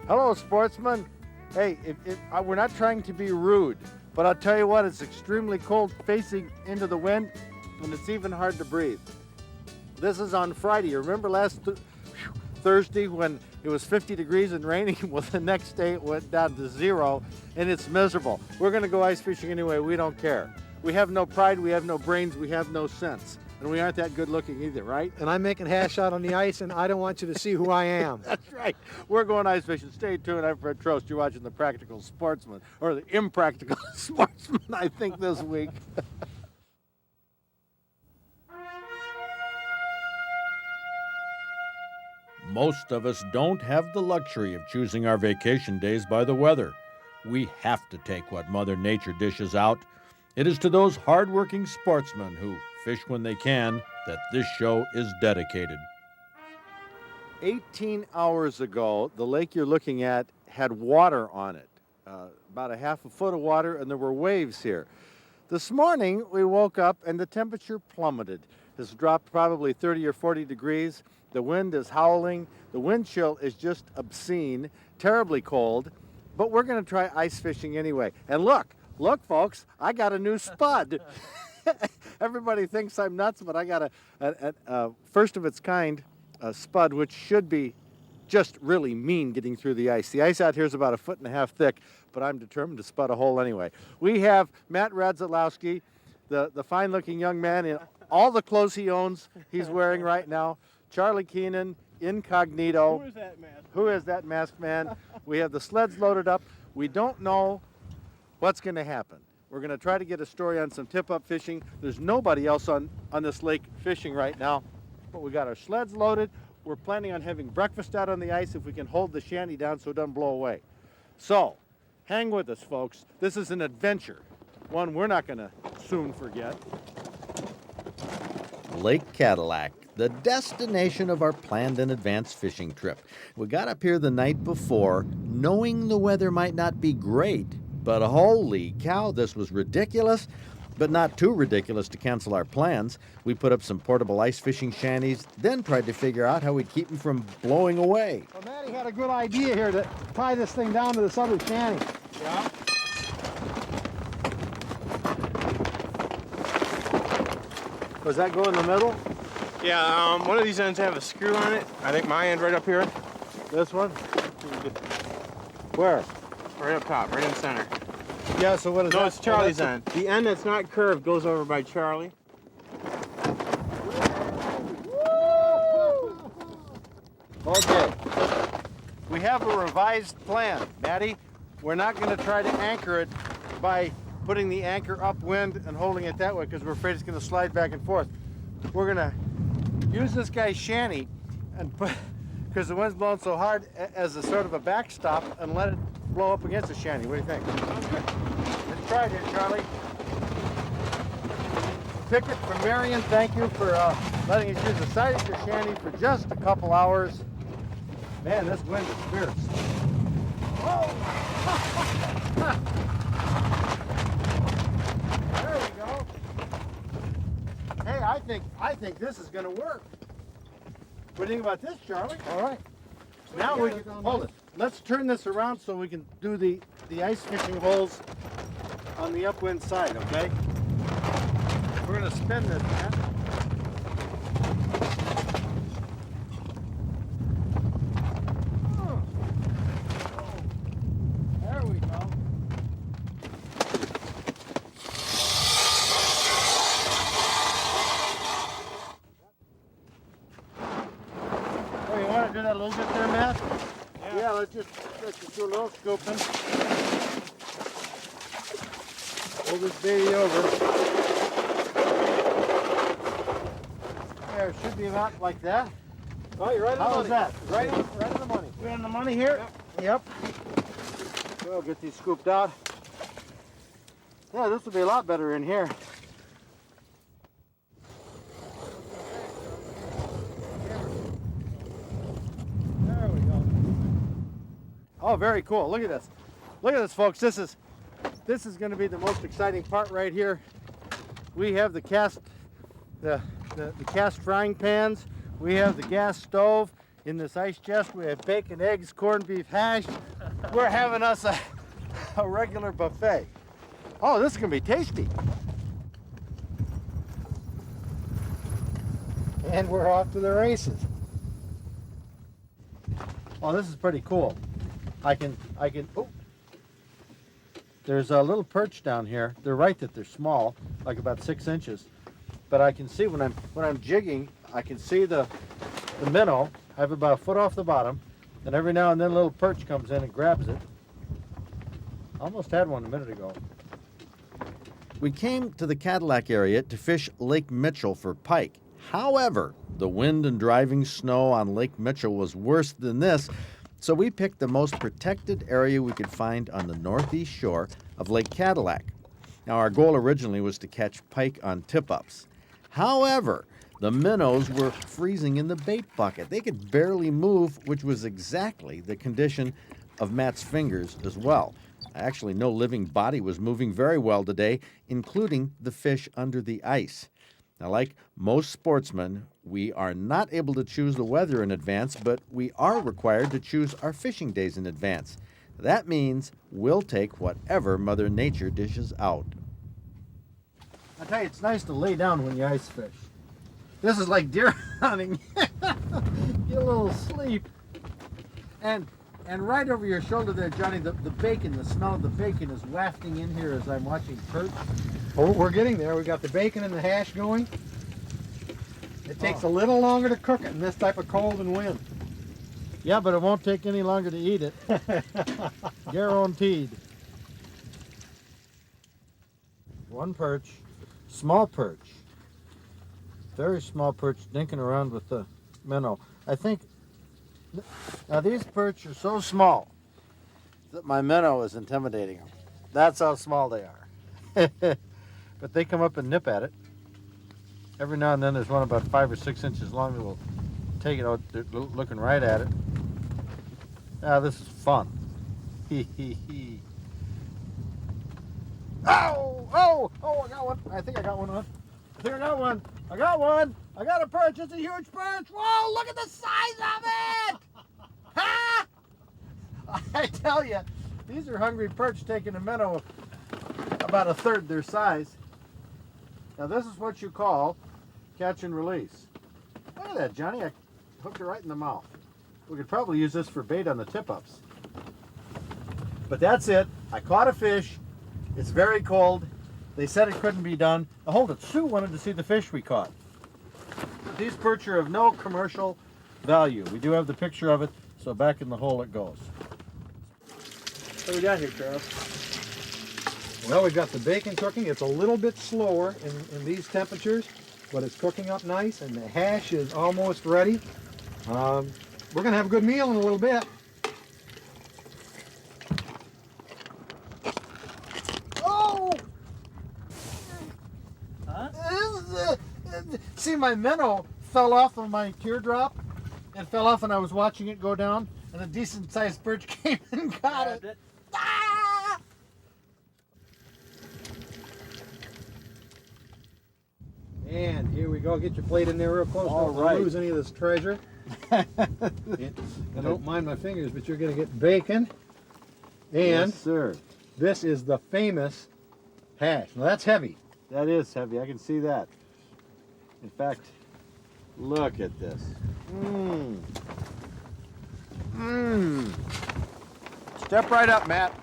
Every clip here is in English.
Hello, Sportsman. Hey, we're not trying to be rude, but I'll tell you what, it's extremely cold facing into the wind, and it's even hard to breathe. This is on Friday. You remember last Thursday when it was 50 degrees and raining? Well, the next day it went down to 0, and it's miserable. We're going to go ice fishing anyway. We don't care. We have no pride. We have no brains. We have no sense. And we aren't that good looking either, right? And I'm making hash out on the ice, and I don't want you to see who I am. That's right. We're going ice fishing. Stay tuned. I'm Fred Trost. You're watching The Practical Sportsman, or The Impractical Sportsman, I think, this week. Most of us don't have the luxury of choosing our vacation days by the weather. We have to take what Mother Nature dishes out. It is to those hard-working sportsmen who fish when they can that this show is dedicated. 18 hours ago, the lake you're looking at had water on it, about a half a foot of water, and there were waves here. This morning, we woke up and the temperature plummeted. It's dropped probably 30 or 40 degrees. The wind is howling. The wind chill is just obscene, terribly cold, but we're going to try ice fishing anyway. And look, folks, I got a new spud. Everybody thinks I'm nuts, but I got a first of its kind spud, which should be just really mean getting through the ice. The ice out here is about 1.5 feet thick, but I'm determined to spud a hole anyway. We have Matt Radzilowski, the fine-looking young man in all the clothes he owns, he's wearing right now. Charlie Keenan, incognito. Who is that masked? Who is that masked man? We have the sleds loaded up. We don't know what's going to happen. We're going to try to get a story on some tip-up fishing. There's nobody else on this lake fishing right now, but we got our sleds loaded. We're planning on having breakfast out on the ice if we can hold the shanty down so it doesn't blow away. So, hang with us, folks. This is an adventure, one we're not going to soon forget. Lake Cadillac, the destination of our planned and advanced fishing trip. We got up here the night before, knowing the weather might not be great, but holy cow, this was ridiculous, but not too ridiculous to cancel our plans. We put up some portable ice fishing shanties, then tried to figure out how we'd keep them from blowing away. Well, Matty had a good idea here to tie this thing down to this other shanty. Yeah. Does that go in the middle? Yeah, one of these ends have a screw on it. I think my end right up here. This one? Where? Right up top, right in the center. Yeah, so what is that? No, it's Charlie's Oh, end. The end that's not curved goes over by Charlie. Okay. We have a revised plan, Maddie. We're not going to try to anchor it by putting the anchor upwind and holding it that way because we're afraid it's going to slide back and forth. We're going to use this guy's shanty and put, because the wind's blowing so hard, as a sort of a backstop and let it blow up against the shanty. What do you think? Let's try it here, Charlie. Ticket from Marion. Thank you for letting us use the side of your shanty for just a couple hours. Man, this wind is fierce. Whoa! There we go. Hey, I think this is going to work. What do you think about this, Charlie? All right. Now we can hold it. Let's turn this around so we can do the ice fishing holes on the upwind side, okay? We're going to spin this, man. There we go. Oh, you want to do that a little bit there, Matt? Yeah, let's just do a little scooping. Hold this baby over. There, it should be about like that. Oh, you're right on the How money. is that? Right on the money. We on the money here? Yep. We'll get these scooped out. Yeah, this will be a lot better in here. There we go. Oh, very cool. Look at this. Look at this, folks. This is going to be the most exciting part right here. We have the cast frying pans. We have the gas stove. In this ice chest, we have bacon, eggs, corned beef hash. We're having us a regular buffet. Oh, this is gonna be tasty. And we're off to the races. Oh, this is pretty cool. Oh. There's a little perch down here. They're right that they're small, like about 6 inches. But I can see when I'm jigging, I can see the minnow. I have about a foot off the bottom, and every now and then a little perch comes in and grabs it. Almost had one a minute ago. We came to the Cadillac area to fish Lake Mitchell for pike. However, the wind and driving snow on Lake Mitchell was worse than this, so we picked the most protected area we could find on the northeast shore of Lake Cadillac. Now, our goal originally was to catch pike on tip-ups. However, the minnows were freezing in the bait bucket. They could barely move, which was exactly the condition of Matt's fingers as well. Actually, no living body was moving very well today, including the fish under the ice. Now, like most sportsmen, we are not able to choose the weather in advance, but we are required to choose our fishing days in advance. That means we'll take whatever Mother Nature dishes out. I tell you, it's nice to lay down when you ice fish. This is like deer hunting. Get a little sleep. And right over your shoulder there, Johnny, the bacon, the smell of the bacon is wafting in here as I'm watching perch. Oh, we're getting there. We got the bacon and the hash going. It takes a little longer to cook it in this type of cold and wind. Yeah, but it won't take any longer to eat it. Guaranteed. One perch, small perch. Very small perch dinking around with the minnow. I think, now these perch are so small that my minnow is intimidating them. That's how small they are. But they come up and nip at it. Every now and then there's one about 5 or 6 inches long that will take it out. They're looking right at it. Ah, this is fun. Hee hee hee. Oh, oh, oh, I got one. I think I got one. I think I got one. I got one. I got a perch. It's a huge perch. Whoa, look at the size of it. Ha! I tell you, these are hungry perch taking a minnow about a third their size. Now this is what you call catch and release. Look at that, Johnny. I hooked it right in the mouth. We could probably use this for bait on the tip-ups. But that's it. I caught a fish. It's very cold. They said it couldn't be done. Now, hold it. Sue wanted to see the fish we caught. These perch are of no commercial value. We do have the picture of it, so back in the hole it goes. What do we got here, Charles? Well, we've got the bacon cooking. It's a little bit slower in these temperatures, but it's cooking up nice, and the hash is almost ready. We're going to have a good meal in a little bit. Oh! Huh? See, my minnow fell off of my teardrop. It fell off and I was watching it go down, and a decent-sized perch came and got it. Ah! And here we go. Get your plate in there real close. All Don't right. lose any of this treasure. And don't mind my fingers, but you're going to get bacon. And Yes, sir. this is the famous hash. Now that's heavy. That is heavy. I can see that. In fact, look at this. Mmm. Mmm. Step right up, Matt.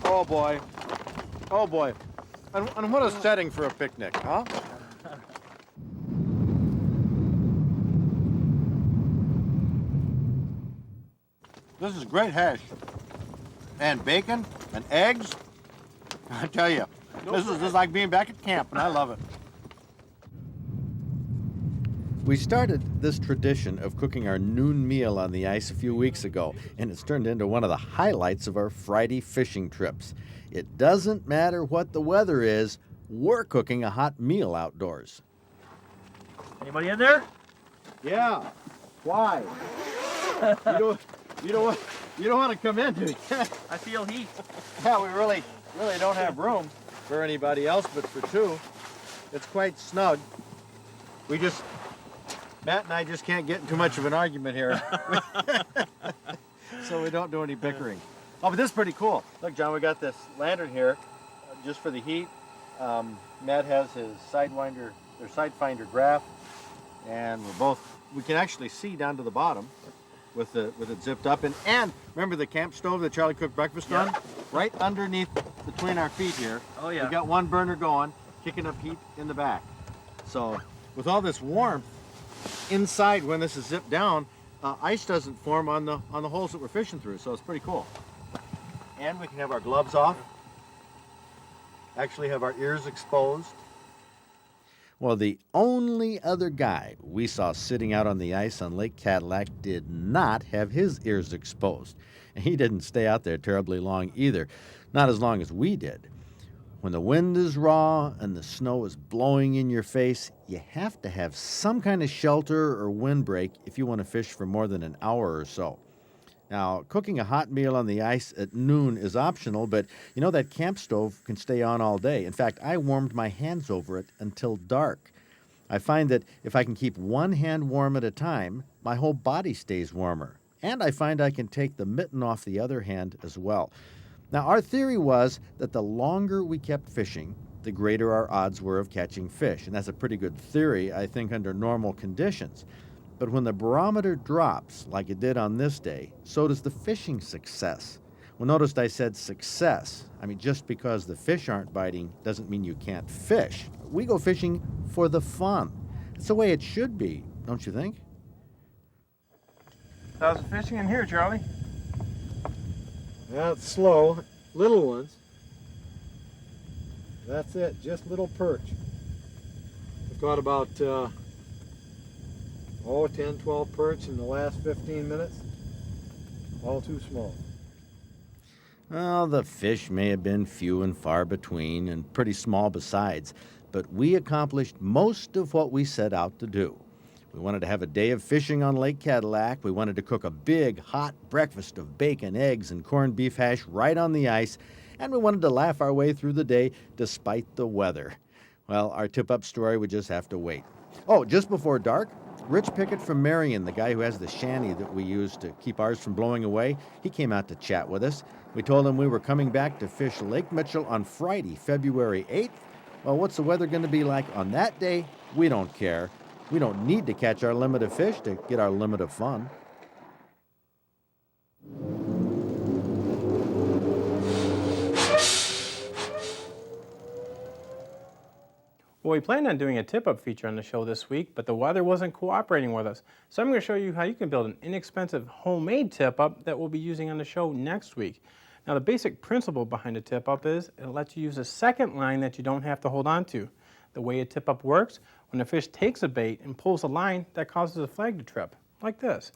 Oh boy. Oh boy. And what a setting for a picnic, huh? This is great hash. And bacon and eggs. I tell you, this is like being back at camp, and I love it. We started this tradition of cooking our noon meal on the ice a few weeks ago, and it's turned into one of the highlights of our Friday fishing trips. It doesn't matter what the weather is, we're cooking a hot meal outdoors. Anybody in there? Yeah. Why? You don't want to come in, do you? I feel heat. Yeah, we really don't have room for anybody else but for two. It's quite snug. We just Matt and I just can't get in too much of an argument here. So we don't do any bickering. Oh, but this is pretty cool. Look, John, we got this lantern here just for the heat. Matt has his sidewinder, or sidefinder graph, and we can actually see down to the bottom with it zipped up. And remember the camp stove that Charlie cooked breakfast on? Right underneath, between our feet here. Oh yeah. We've got one burner going, kicking up heat in the back. So with all this warmth inside when this is zipped down, ice doesn't form on the holes that we're fishing through, so it's pretty cool. And we can have our gloves off. Actually have our ears exposed. Well, the only other guy we saw sitting out on the ice on Lake Cadillac did not have his ears exposed. And he didn't stay out there terribly long either, not as long as we did. When the wind is raw and the snow is blowing in your face, you have to have some kind of shelter or windbreak if you want to fish for more than an hour or so. Now, cooking a hot meal on the ice at noon is optional, but you know that camp stove can stay on all day. In fact, I warmed my hands over it until dark. I find that if I can keep one hand warm at a time, my whole body stays warmer. And I find I can take the mitten off the other hand as well. Now, our theory was that the longer we kept fishing, the greater our odds were of catching fish. And that's a pretty good theory, I think, under normal conditions. But when the barometer drops, like it did on this day, so does the fishing success. Well, notice I said success. I mean, just because the fish aren't biting doesn't mean you can't fish. We go fishing for the fun. It's the way it should be, don't you think? How's the fishing in here, Charlie? Yeah, it's slow. Little ones. That's it, just little perch. I've got about 10, 12 perch in the last 15 minutes. All too small. Well, the fish may have been few and far between and pretty small besides, but we accomplished most of what we set out to do. We wanted to have a day of fishing on Lake Cadillac. We wanted to cook a big, hot breakfast of bacon, eggs, and corned beef hash right on the ice, and we wanted to laugh our way through the day despite the weather. Well, our tip-up story would just have to wait. Oh, just before dark, Rich Pickett from Marion, the guy who has the shanty that we use to keep ours from blowing away, he came out to chat with us. We told him we were coming back to fish Lake Mitchell on Friday, February 8th. Well, what's the weather going to be like on that day? We don't care. We don't need to catch our limit of fish to get our limit of fun. Well, we planned on doing a tip-up feature on the show this week, but the weather wasn't cooperating with us. So I'm going to show you how you can build an inexpensive homemade tip-up that we'll be using on the show next week. Now, the basic principle behind a tip-up is it lets you use a second line that you don't have to hold on to. The way a tip-up works, when a fish takes a bait and pulls a line, that causes a flag to trip, like this.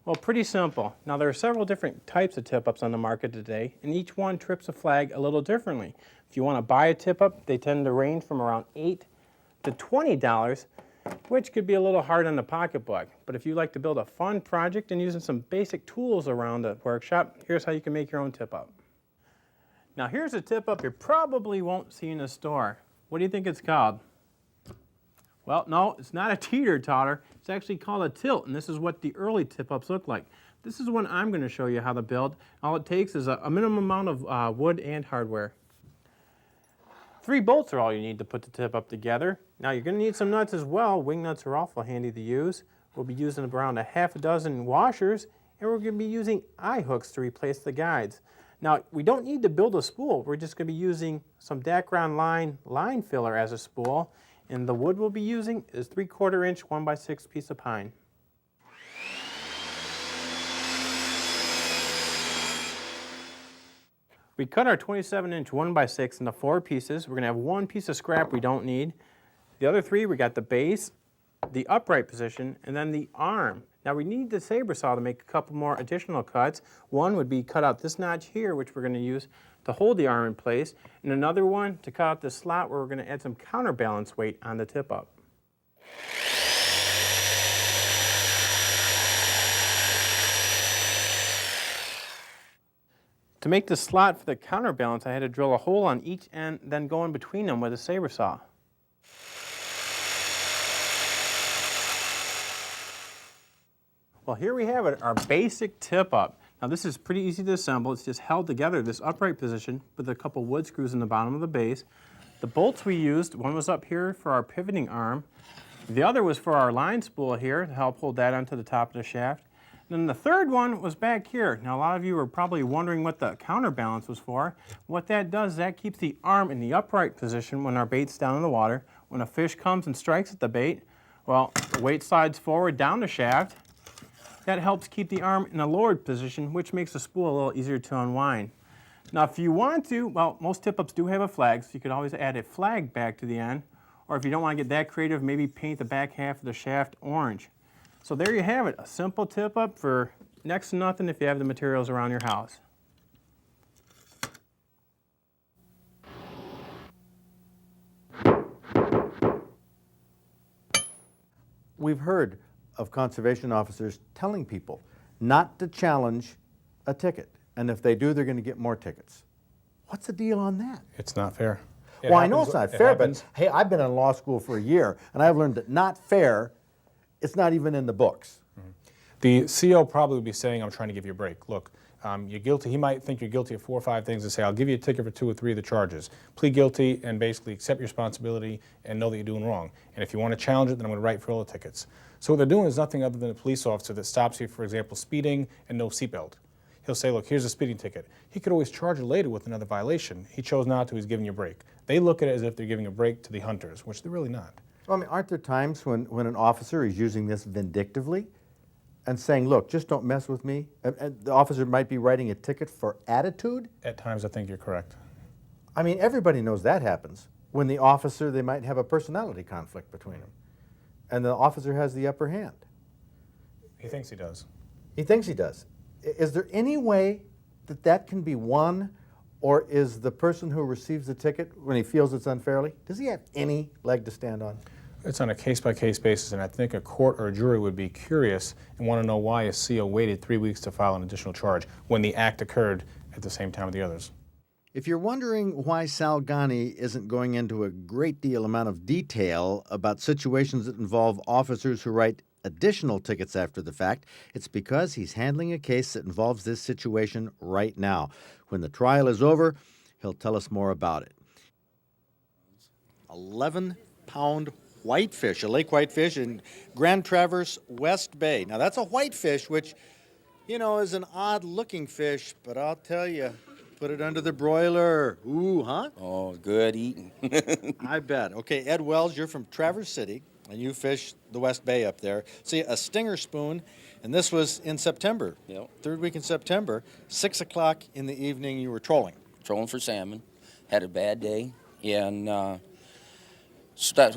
Well, pretty simple. Now, there are several different types of tip-ups on the market today, and each one trips a flag a little differently. If you want to buy a tip-up, they tend to range from around $8 to $20, which could be a little hard on the pocketbook. But if you like to build a fun project and using some basic tools around the workshop, here's how you can make your own tip-up. Now, here's a tip-up you probably won't see in a store. What do you think it's called? Well, no, it's not a teeter-totter. It's actually called a tilt, and this is what the early tip-ups look like. This is one I'm going to show you how to build. All it takes is a minimum amount of wood and hardware. 3 bolts are all you need to put the tip-up together. Now, you're going to need some nuts as well. Wing nuts are awful handy to use. We'll be using around a half a dozen washers, and we're going to be using eye hooks to replace the guides. Now, we don't need to build a spool. We're just going to be using some Dacron line filler as a spool. And the wood we'll be using is 3/4 inch 1x6 piece of pine. We cut our 27-inch 1x6 into 4 pieces. We're going to have 1 piece of scrap we don't need. The other 3, we got the base, the upright position, and then the arm. Now we need the saber saw to make a couple more additional cuts. One would be cut out this notch here, which we're going to use to hold the arm in place, and another one to cut out this slot where we're going to add some counterbalance weight on the tip-up. To make the slot for the counterbalance, I had to drill a hole on each end, then go in between them with a saber saw. Well, here we have it, our basic tip-up. Now this is pretty easy to assemble. It's just held together, this upright position, with a couple wood screws in the bottom of the base. The bolts we used, one was up here for our pivoting arm. The other was for our line spool here to help hold that onto the top of the shaft. And then the third one was back here. Now a lot of you are probably wondering what the counterbalance was for. What that does, that keeps the arm in the upright position when our bait's down in the water. When a fish comes and strikes at the bait, well, the weight slides forward down the shaft. That helps keep the arm in a lowered position, which makes the spool a little easier to unwind. Now if you want to, well, most tip-ups do have a flag, so you could always add a flag back to the end. Or if you don't want to get that creative, maybe paint the back half of the shaft orange. So there you have it, a simple tip-up for next to nothing if you have the materials around your house. We've heard of conservation officers telling people not to challenge a ticket. And if they do, they're going to get more tickets. What's the deal on that? It's not fair. Well, I know it's not fair, but hey, I've been in law school for a year, and I've learned that not fair, it's not even in the books. The CO probably would be saying, I'm trying to give you a break. Look, you're guilty. He might think you're guilty of 4 or 5 things and say, I'll give you a ticket for 2 or 3 of the charges. Plead guilty and basically accept your responsibility and know that you're doing wrong. And if you want to challenge it, then I'm going to write for all the tickets. So what they're doing is nothing other than a police officer that stops you, for example, speeding and no seatbelt. He'll say, look, here's a speeding ticket. He could always charge you later with another violation. He chose not to. He's giving you a break. They look at it as if they're giving a break to the hunters, which they're really not. Well, I mean, aren't there times when an officer is using this vindictively and saying, look, just don't mess with me? And the officer might be writing a ticket for attitude? At times, I think you're correct. I mean, everybody knows that happens. When the officer, they might have a personality conflict between them. And the officer has the upper hand. He thinks he does. He thinks he does. Is there any way that that can be won? Or is the person who receives the ticket, when he feels it's unfairly, does he have any leg to stand on? It's on a case-by-case basis, and I think a court or a jury would be curious and want to know why a CO waited 3 weeks to file an additional charge when the act occurred at the same time with the others. If you're wondering why Sal Ghani isn't going into a great deal amount of detail about situations that involve officers who write additional tickets after the fact, it's because he's handling a case that involves this situation right now. When the trial is over, he'll tell us more about it. 11-pound whitefish, a lake whitefish in Grand Traverse, West Bay. Now that's a whitefish, which, you know, is an odd-looking fish, but I'll tell you, put it under the broiler. Ooh, huh? Oh, good eating. I bet. Okay, Ed Wells, you're from Traverse City, and you fish the West Bay up there. See, a stinger spoon, and this was in September. Yep. 3rd week in September, 6 o'clock in the evening, you were trolling. Trolling for salmon. Had a bad day, and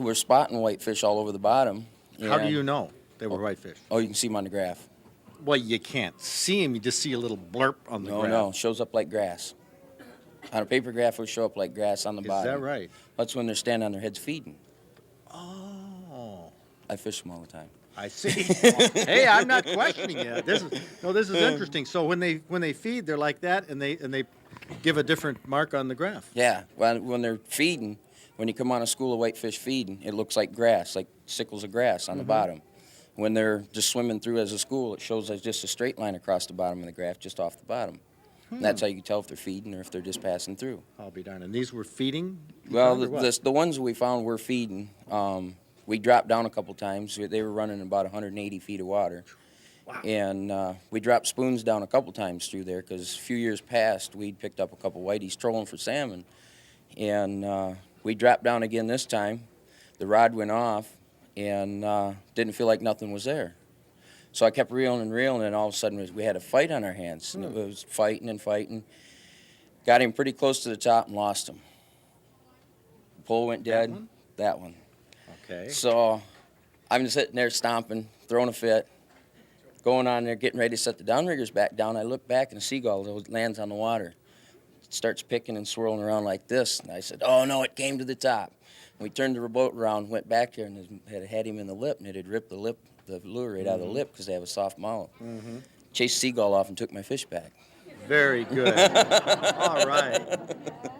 we're spotting whitefish all over the bottom. How do you know they were whitefish? Oh, you can see them on the graph. Well, you can't see them. You just see a little blurb on the graph. No, shows up like grass. On a paper graph, it would show up like grass on the bottom. Is that right? That's when they're standing on their heads feeding. Oh. I fish them all the time. I see. Hey, I'm not questioning you. This is interesting. So when they feed, they're like that, and they give a different mark on the graph. Yeah, when they're feeding, when you come on a school of whitefish feeding, it looks like grass, like sickles of grass on the bottom. When they're just swimming through as a school, it shows as just a straight line across the bottom of the graph, just off the bottom. And that's how you can tell if they're feeding or if they're just passing through. I'll be darned. And these were feeding? Well, the ones we found were feeding. We dropped down a couple times. They were running about 180 feet of water. Wow. And we dropped spoons down a couple times through there because a few years past, we'd picked up a couple whiteys trolling for salmon. And we dropped down again this time. The rod went off and didn't feel like nothing was there. So I kept reeling, and all of a sudden we had a fight on our hands. And it was fighting and fighting. Got him pretty close to the top and lost him. The pole went dead. That one. Okay. So I'm just sitting there stomping, throwing a fit, going on there, getting ready to set the downriggers back down. I look back, and a seagull lands on the water. It starts picking and swirling around like this. And I said, oh, no, it came to the top. And we turned the boat around, went back there, and it had him in the lip, and it had ripped the lure right out of the lip because they have a soft mouth. Chased seagull off and took my fish back. Very good. All right.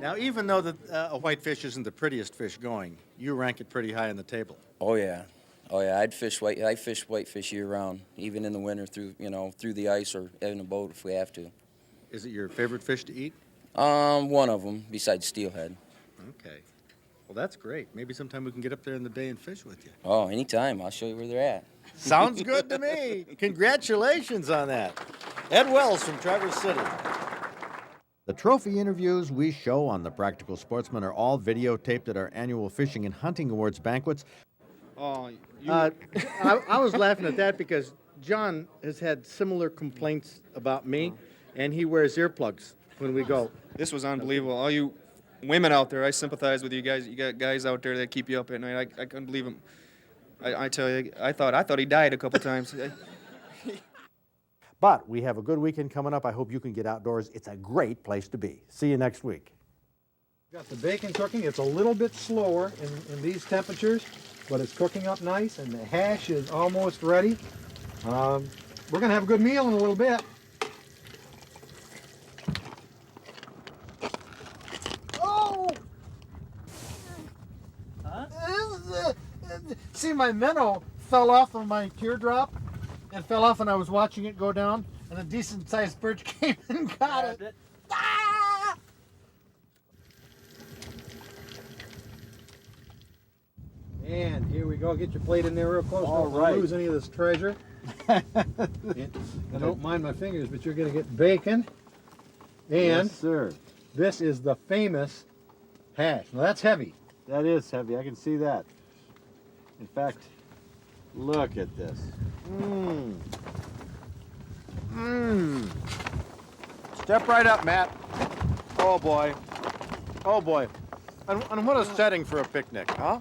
Now, even though a whitefish isn't the prettiest fish going, you rank it pretty high on the table. Oh, yeah. Oh yeah, I fish whitefish year round, even in the winter through the ice or in a boat if we have to. Is it your favorite fish to eat? One of them besides steelhead. Okay. Well, that's great. Maybe sometime we can get up there in the bay and fish with you. Oh, anytime. I'll show you where they're at. Sounds good to me. Congratulations on that. Ed Wells from Traverse City. The trophy interviews we show on The Practical Sportsman are all videotaped at our annual Fishing and Hunting Awards banquets. I was laughing at that because John has had similar complaints about me, and he wears earplugs when we go. This was unbelievable. All you women out there, I sympathize with you guys. You got guys out there that keep you up at night. I couldn't believe him. I tell you, I thought he died a couple times. But we have a good weekend coming up. I hope you can get outdoors. It's a great place to be. See you next week. Got the bacon cooking. It's a little bit slower in these temperatures, but it's cooking up nice, and the hash is almost ready. We're going to have a good meal in a little bit. Oh! See, my minnow fell off of my teardrop. It fell off and I was watching it go down, and a decent-sized bird came and got it. Ah! And here we go. Get your plate in there real close. All Don't right. lose any of this treasure. And don't mind my fingers, but you're going to get bacon. And Yes, sir. this is the famous hash. Now that's heavy. That is heavy. I can see that. In fact, look at this. Mmm. Mmm. Step right up, Matt. Oh, boy. Oh, boy. And what a setting for a picnic, huh?